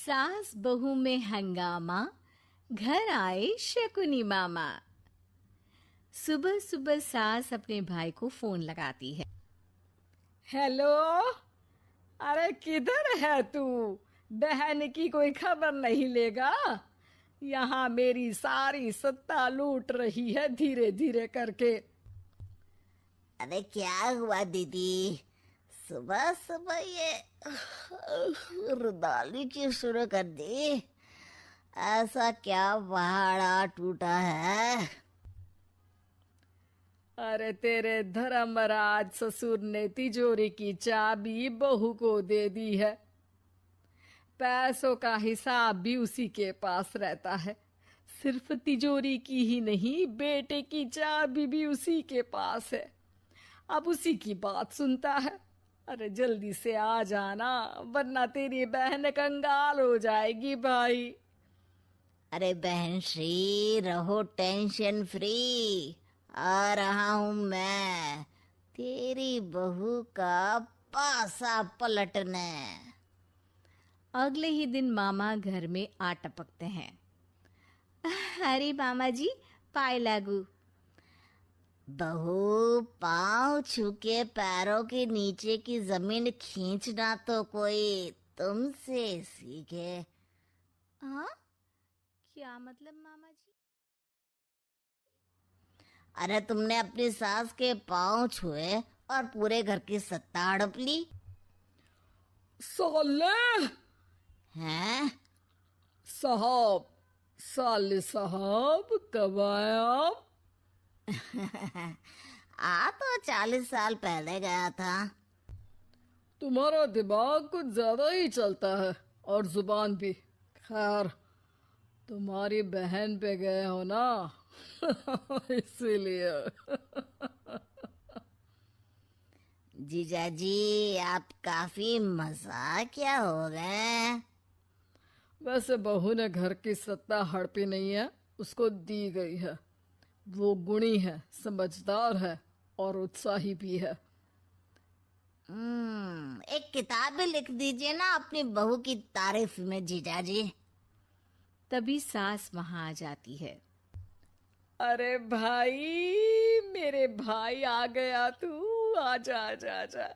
सास बहू में हंगामा, घर आए शकुनी मामा। सुबह सुबह सास अपने भाई को फोन लगाती है। हेलो। अरे किधर है तू? बहन की कोई खबर नहीं लेगा? यहाँ मेरी सारी सत्ता लूट रही है धीरे धीरे करके। अरे क्या हुआ दीदी? सुबह सुबह ये रुदाली क्यों शुरू कर दी? ऐसा क्या पहाड़ा टूटा है? अरे तेरे धर्मराज ससुर ने तिजोरी की चाबी बहू को दे दी है। पैसों का हिसाब भी उसी के पास रहता है। सिर्फ तिजोरी की ही नहीं, बेटे की चाबी भी उसी के पास है। अब उसी की बात सुनता है। अरे जल्दी से आ जाना, वरना तेरी बहन कंगाल हो जाएगी भाई। अरे बहन श्री, रहो टेंशन फ्री। आ रहा हूं मैं, तेरी बहू का पासा पलटने। अगले ही दिन मामा घर में आ टपकते हैं। अरे मामा जी, पाए लागू। बहू, पाँव छू के पैरों के नीचे की जमीन खींचना तो कोई तुमसे सीखे। हाँ, क्या मतलब मामा जी? अरे तुमने अपनी सास के पाँव छुए और पूरे घर की सत्ता हड़प ली। साले हैं? साहब, साले साहब कब आए आप? आ तो 40 साल पहले गया था। तुम्हारा दिमाग कुछ ज्यादा ही चलता है और जुबान भी। खैर, तुम्हारी बहन पे गए हो ना इसीलिए। जीजा जी, आप काफी मजाकिया हो गए। वैसे बहू ने घर की सत्ता हड़पी नहीं है, उसको दी गई है। वो गुणी है, समझदार है और उत्साही भी है। एक किताब भी लिख दीजिए ना अपनी बहू की तारीफ में जीजा जी। तभी सास वहां आ जाती है। अरे भाई, मेरे भाई आ गया तू। आजा आजा आजा,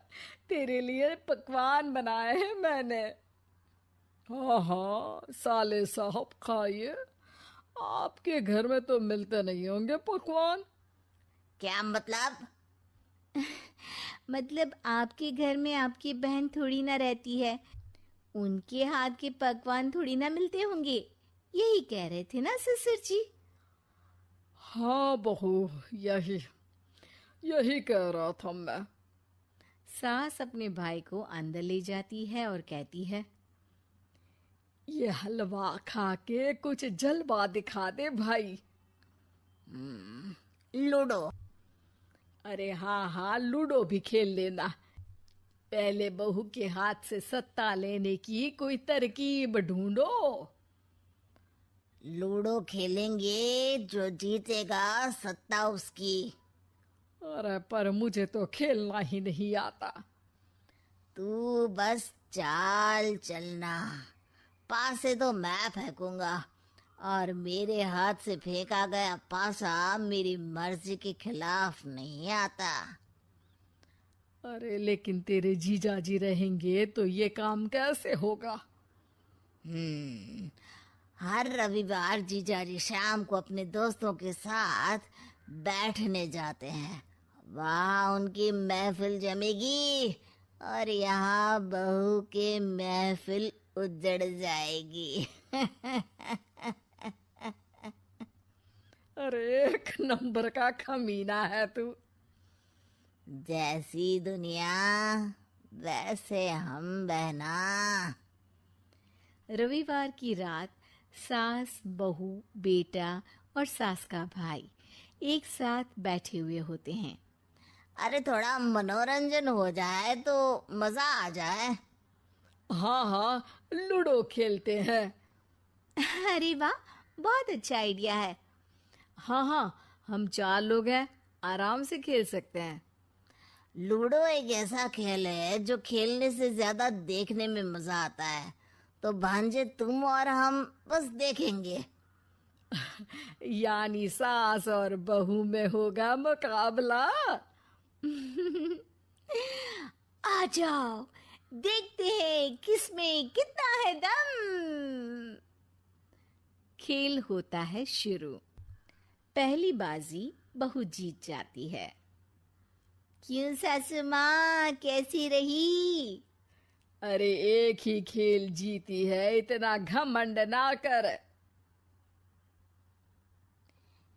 तेरे लिए पकवान बनाए हैं मैंने। हाँ हाँ साले साहब, खाइए। आपके घर में तो मिलते नहीं होंगे पकवान। क्या मतलब? मतलब आपके घर में आपकी बहन थोड़ी ना रहती है, उनके हाथ के पकवान थोड़ी ना मिलते होंगे, यही कह रहे थे ना ससुर जी? हाँ बहू, यही यही कह रहा था मैं। सास अपने भाई को अंदर ले जाती है और कहती है, ये हलवा खा के कुछ जलवा दिखा दे भाई। लूडो। अरे हाँ हाँ, लूडो भी खेल लेना। पहले बहू के हाथ से सत्ता लेने की कोई तरकीब ढूंढो। लूडो खेलेंगे, जो जीतेगा सत्ता उसकी। अरे पर मुझे तो खेलना ही नहीं आता। तू बस चाल चलना, पासे तो मैं फेंकूंगा और मेरे हाथ से फेंका गया पासा मेरी मर्जी के खिलाफ नहीं आता। अरे लेकिन तेरे जीजा जी रहेंगे तो ये काम कैसे होगा? हर रविवार जीजाजी शाम को अपने दोस्तों के साथ बैठने जाते हैं। वहाँ उनकी महफिल जमेगी और यहाँ बहू की महफिल उजड़ जाएगी। अरे एक नंबर का कमीना है तू। जैसी दुनिया वैसे हम बहना। रविवार की रात सास, बहू, बेटा और सास का भाई एक साथ बैठे हुए होते हैं। अरे थोड़ा मनोरंजन हो जाए तो मजा आ जाए। हाँ हाँ, लूडो खेलते हैं। अरे वाह, बहुत अच्छा आइडिया है। हाँ हाँ, हम 4 लोग हैं, आराम से खेल सकते हैं। लूडो एक ऐसा खेल है जो खेलने से ज्यादा देखने में मजा आता है। तो भांजे तुम और हम बस देखेंगे। यानी सास और बहू में होगा मुकाबला। आ जाओ, देखते हैं किसमें कितना है दम। खेल होता है शुरू। पहली बाजी बहू जीत जाती है। क्यों सासू माँ, कैसी रही? अरे एक ही खेल जीती है, इतना घमंड ना कर।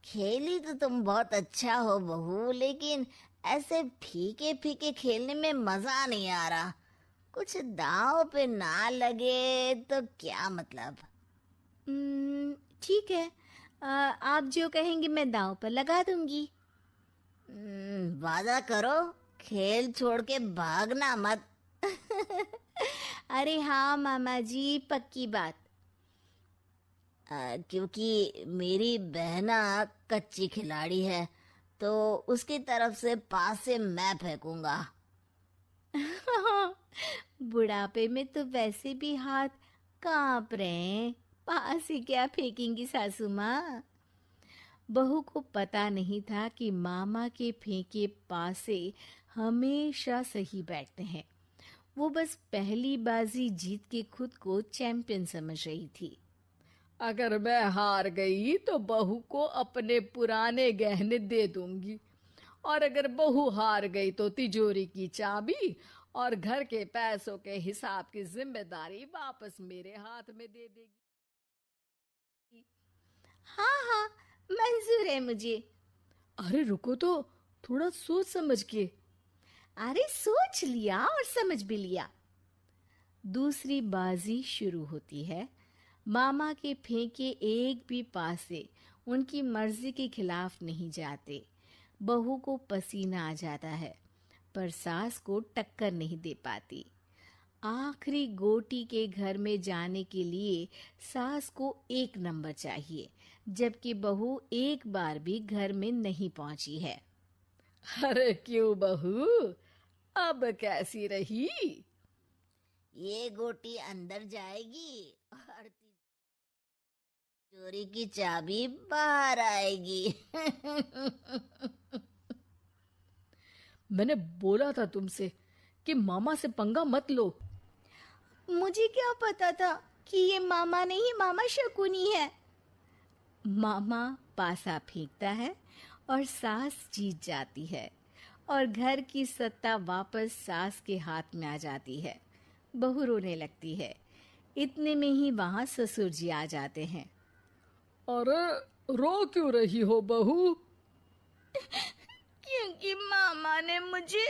खेली तो तुम बहुत अच्छा हो बहू, लेकिन ऐसे फीके फीके खेलने में मजा नहीं आ रहा। कुछ दांव पे ना लगे तो क्या मतलब। ठीक है, आप जो कहेंगे मैं दांव पर लगा दूंगी। वादा करो, खेल छोड़ के भागना मत। अरे हाँ मामा जी, पक्की बात। क्योंकि मेरी बहना कच्ची खिलाड़ी है, तो उसकी तरफ से पास से मैं फेंकूंगा। बुढ़ापे में तो वैसे भी हाथ कांप रहे हैं, पास ही क्या फेंकेंगी सासू माँ। बहू को पता नहीं था कि मामा के फेंके पासे हमेशा सही बैठते हैं। वो बस पहली बाजी जीत के खुद को चैंपियन समझ रही थी। अगर मैं हार गई तो बहू को अपने पुराने गहने दे दूंगी, और अगर बहू हार गई तो तिजोरी की चाबी और घर के पैसों के हिसाब की जिम्मेदारी वापस मेरे हाथ में दे देगी। हाँ हाँ, मंजूर है मुझे। अरे रुको तो, थोड़ा सोच समझ के। अरे सोच लिया और समझ भी लिया। दूसरी बाजी शुरू होती है। मामा के फेंके एक भी पासे उनकी मर्जी के खिलाफ नहीं जाते। बहू को पसीना आ जाता है, पर सास को टक्कर नहीं दे पाती। आखिरी गोटी के घर में जाने के लिए सास को 1 नंबर चाहिए, जबकि बहू एक बार भी घर में नहीं पहुंची है। अरे क्यों बहू, अब कैसी रही? ये गोटी अंदर जाएगी और तिजोरी की चाबी बाहर आएगी। मैंने बोला था तुमसे कि मामा से पंगा मत लो। मुझे क्या पता था कि ये मामा नहीं, मामा शकुनी है। मामा पासा फेंकता है और सास जीत जाती है, और घर की सत्ता वापस सास के हाथ में आ जाती है। बहू रोने लगती है। इतने में ही वहां ससुर जी आ जाते हैं। अरे रो क्यों रही हो बहू? क्योंकि मामा ने मुझे